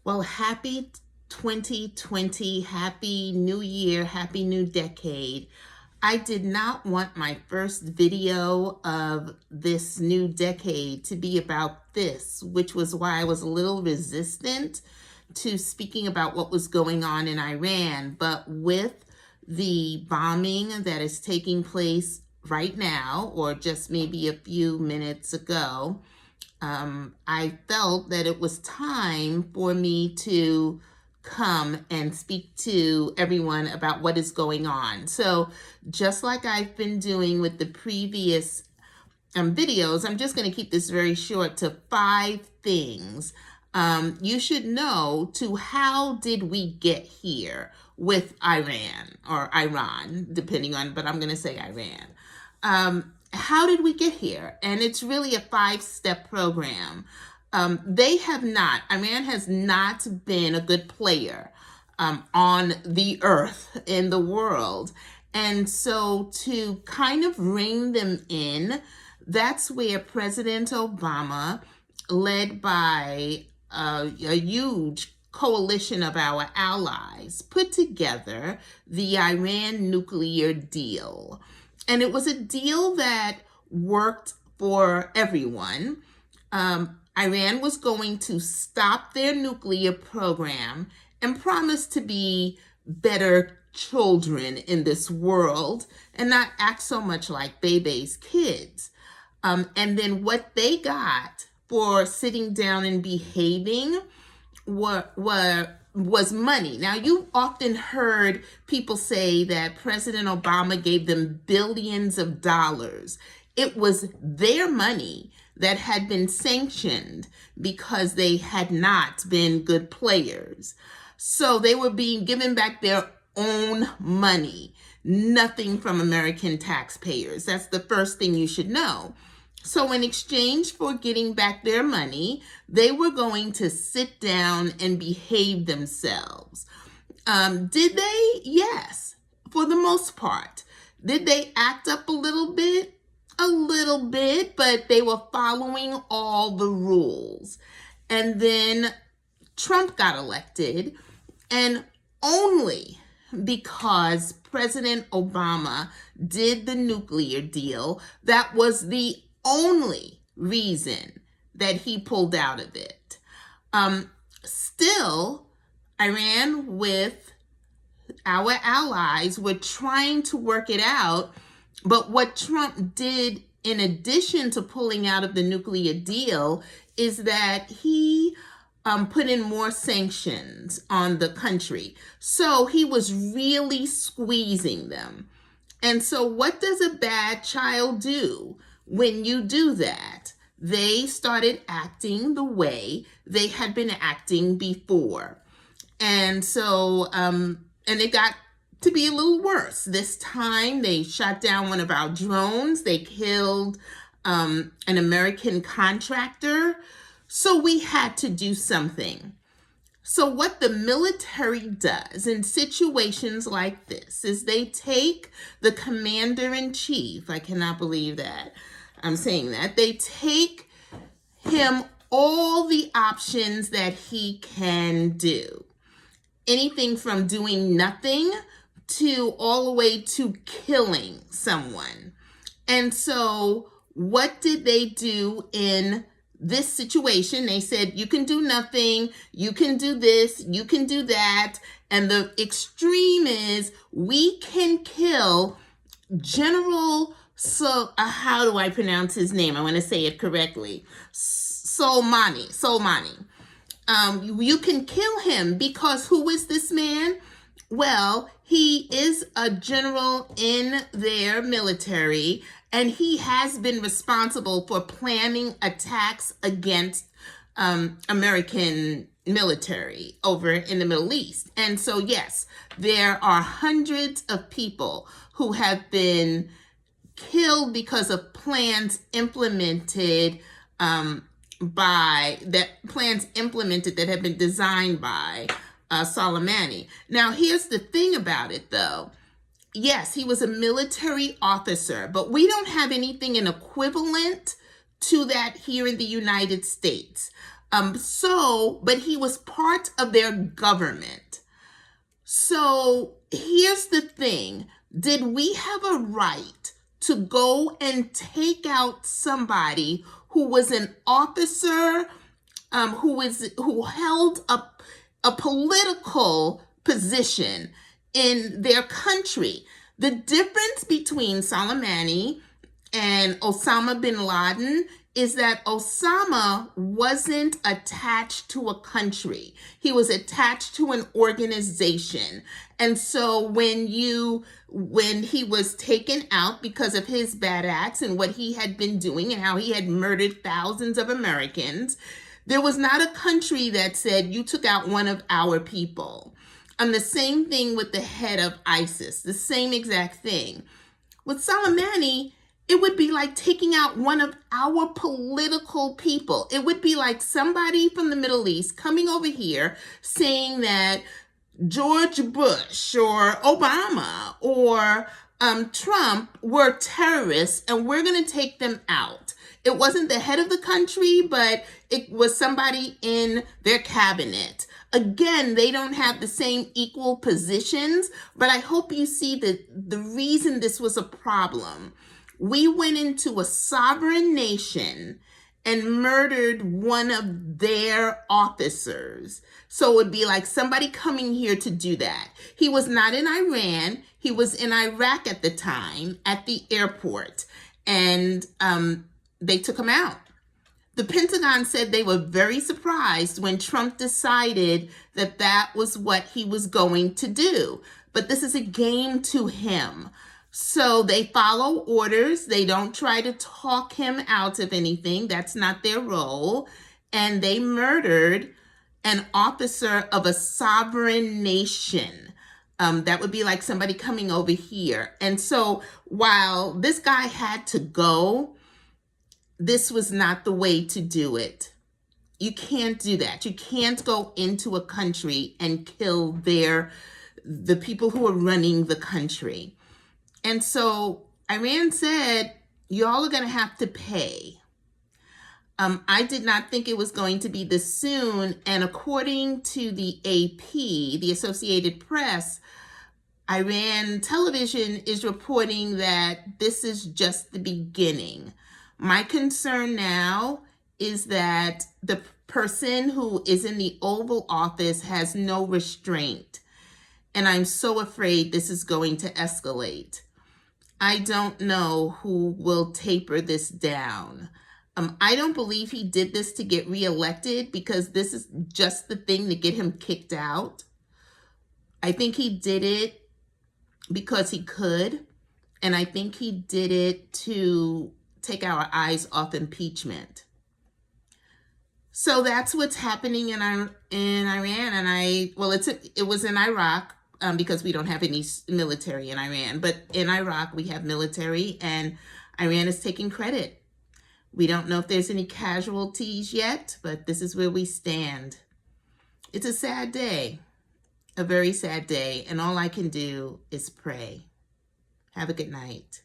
Well, happy 2020, happy new year, happy new decade. I did not want my first video of this new decade to be about this, which was why I was a little resistant to speaking about what was going on in Iran. But with the bombing that is taking place right now, or just maybe a few minutes ago, I felt that it was time for me to come and speak to everyone about what is going on. So just like I've been doing with the previous videos, I'm just going to keep this very short to 5 things you should know to how did we get here with Iran or Iran, depending on, but I'm going to say Iran. How did we get here? And it's really a 5-step program. Iran has not been a good player on the earth, in the world. And so to kind of ring them in, that's where President Obama, led by a huge coalition of our allies, put together the Iran nuclear deal. And it was a deal that worked for everyone. Iran was going to stop their nuclear program and promise to be better children in this world and not act so much like Bebe's kids. And then what they got for sitting down and behaving was money. Now, you often heard people say that President Obama gave them billions of dollars. It was their money that had been sanctioned because they had not been good players. So they were being given back their own money, nothing from American taxpayers. That's the first thing you should know. So in exchange for getting back their money, they were going to sit down and behave themselves. Did they? Yes, for the most part. Did they act up a little bit? A little bit, but they were following all the rules. And then Trump got elected, and only because President Obama did the nuclear deal, that was the only reason that he pulled out of it. Still, Iran, with our allies, were trying to work it out. But what Trump did, in addition to pulling out of the nuclear deal, is that he put in more sanctions on the country. So he was really squeezing them. And so what does a bad child do when you do that? They started acting the way they had been acting before. And so, and it got to be a little worse. This time they shot down one of our drones. They killed an American contractor. So we had to do something. So what the military does in situations like this is they take the commander-in-chief, I cannot believe that I'm saying that, they take him all the options that he can do. Anything from doing nothing to all the way to killing someone. And so what did they do in this situation? They said, you can do nothing, you can do this, you can do that. And the extreme is we can kill General, how do I pronounce his name? I want to say it correctly. Soleimani. You can kill him because who is this man? Well, he is a general in their military, and he has been responsible for planning attacks against American military over in the Middle East. And so, yes, there are hundreds of people who have been killed because of plans implemented that have been designed by Soleimani. Now, here's the thing about it, though. Yes, he was a military officer, but we don't have anything in equivalent to that here in the United States. But he was part of their government. So here's the thing. Did we have a right to go and take out somebody who was an officer, who held a political position in their country? The difference between Soleimani and Osama bin Laden is that Osama wasn't attached to a country. He was attached to an organization. And so when he was taken out because of his bad acts and what he had been doing and how he had murdered thousands of Americans, there was not a country that said, you took out one of our people. The same thing with the head of ISIS, the same exact thing. With Soleimani, it would be like taking out one of our political people. It would be like somebody from the Middle East coming over here saying that George Bush or Obama or Trump were terrorists and we're going to take them out. It wasn't the head of the country, but it was somebody in their cabinet. Again, they don't have the same equal positions, but I hope you see that the reason this was a problem. We went into a sovereign nation and murdered one of their officers. So it would be like somebody coming here to do that. He was not in Iran. He was in Iraq at the time at the airport, and they took him out. The Pentagon said they were very surprised when Trump decided that that was what he was going to do. But this is a game to him. So they follow orders. They don't try to talk him out of anything. That's not their role. And they murdered an officer of a sovereign nation. That would be like somebody coming over here. And so while this guy had to go, this was not the way to do it. You can't do that. You can't go into a country and kill the people who are running the country. And so Iran said, y'all are going to have to pay. I did not think it was going to be this soon. And according to the AP, the Associated Press, Iran television is reporting that this is just the beginning. My concern now is that the person who is in the Oval Office has no restraint. And I'm so afraid this is going to escalate. I don't know who will taper this down. I don't believe he did this to get reelected because this is just the thing to get him kicked out. I think he did it because he could. And I think he did it to take our eyes off impeachment. So that's what's happening in Iran. And it was in Iraq. Because we don't have any military in Iran. But in Iraq, we have military, and Iran is taking credit. We don't know if there's any casualties yet, but this is where we stand. It's a sad day, a very sad day, and all I can do is pray. Have a good night.